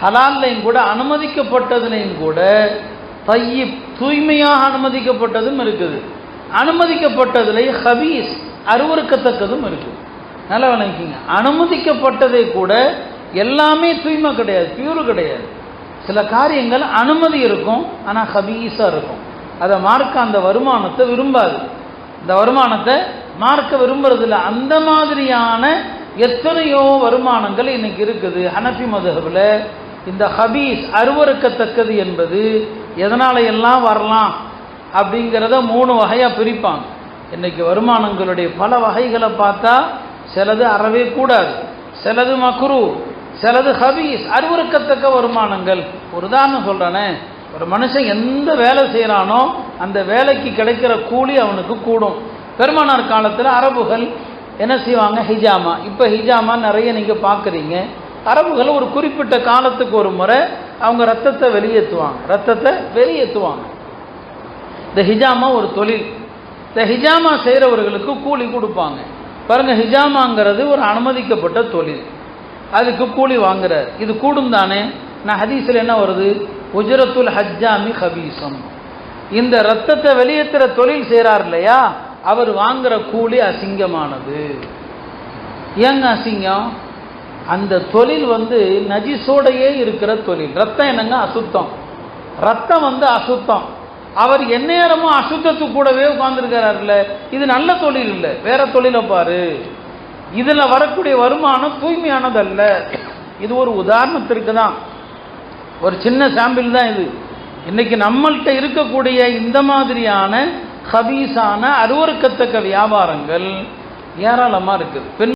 ஹலால்லையும் கூட அனுமதிக்கப்பட்டதுலையும் கூட தய்யிப் தூய்மையாக அனுமதிக்கப்பட்டதும் இருக்குது, அனுமதிக்கப்பட்டதுல ஹபீஸ் அருவருக்கத்தக்கதும் இருக்குது. நல்லா விளங்கிங்க. அனுமதிக்கப்பட்டதை கூட எல்லாமே தூய்மை கிடையாது, பியூர் கிடையாது. சில காரியங்கள் அனுமதி இருக்கும், ஆனால் ஹபீஸாக இருக்கும். அதை மார்க்க அந்த வருமானத்தை விரும்பாது, இந்த வருமானத்தை மார்க்க விரும்புறதில்ல. அந்த மாதிரியான எத்தனையோ வருமானங்கள் இன்னைக்கு இருக்குது. ஹனஃபி மதுஹபில் இந்த ஹபீஸ் அருவருக்கத்தக்கது என்பது எதனால எல்லாம் வரலாம் அப்படிங்கிறத 3 வகையாக பிரிப்பாங்க. இன்னைக்கு வருமானங்களுடைய பல வகைகளை பார்த்தா சிலது அறவே கூடாது, சிலது மக்ரூ, சிலது ஹபீஸ் அருவருக்கத்தக்க வருமானங்கள். ஒரு உதாரணம் சொல்கிறானே, ஒரு மனுஷன் எந்த வேலை செய்கிறானோ அந்த வேலைக்கு கிடைக்கிற கூலி அவனுக்கு கூடும். பெருமானார் காலத்தில் அரபுகள் என்ன செய்வாங்க, ஹிஜாமா. இப்போ ஹிஜாமா நிறைய நீங்கள் பார்க்குறீங்க. அரபுகள் ஒரு குறிப்பிட்ட காலத்துக்கு ஒரு முறை அவங்க ரத்தத்தை வெளியேற்றுவாங்க. இந்த ஹிஜாமா ஒரு தொழில். இந்த ஹிஜாமா செய்கிறவர்களுக்கு கூலி கொடுப்பாங்க. பாருங்கள், ஹிஜாமாங்கிறது ஒரு அனுமதிக்கப்பட்ட தொழில், அதுக்கு கூலி வாங்குறார். இது கூடும் தானே. நான் ஹதீஸில் என்ன வருது, உஜரத்துல் ஹஜ்ஜாமி ஹபீசம். இந்த ரத்தத்தை வெளியேற்றுற தொழில் செய்கிறார் இல்லையா, அவர் வாங்குற கூலி அசிங்கமானது. ஏங்க அசிங்கம்? அந்த தொழில் நஜிசோடையே இருக்கிற தொழில். ரத்தம் என்னங்க, அசுத்தம். ரத்தம் அசுத்தம். அவர் எந்நேரமும் அசுத்தத்துக்கு கூடவே உட்கார்ந்துருக்கிறார்ல, இது நல்ல தொழில் இல்லை, வேற தொழிலை பாரு. இதில் வரக்கூடிய வருமானம் தூய்மையானதல்ல. இது ஒரு உதாரணத்திற்கு தான், ஒரு சின்ன சாம்பிள் தான் இது. இன்னைக்கு நம்மள்கிட்ட இருக்கக்கூடிய இந்த மாதிரியான ஹபீஸான அருவருக்கத்தக்க வியாபாரங்கள் ஏராளமாக இருக்குது.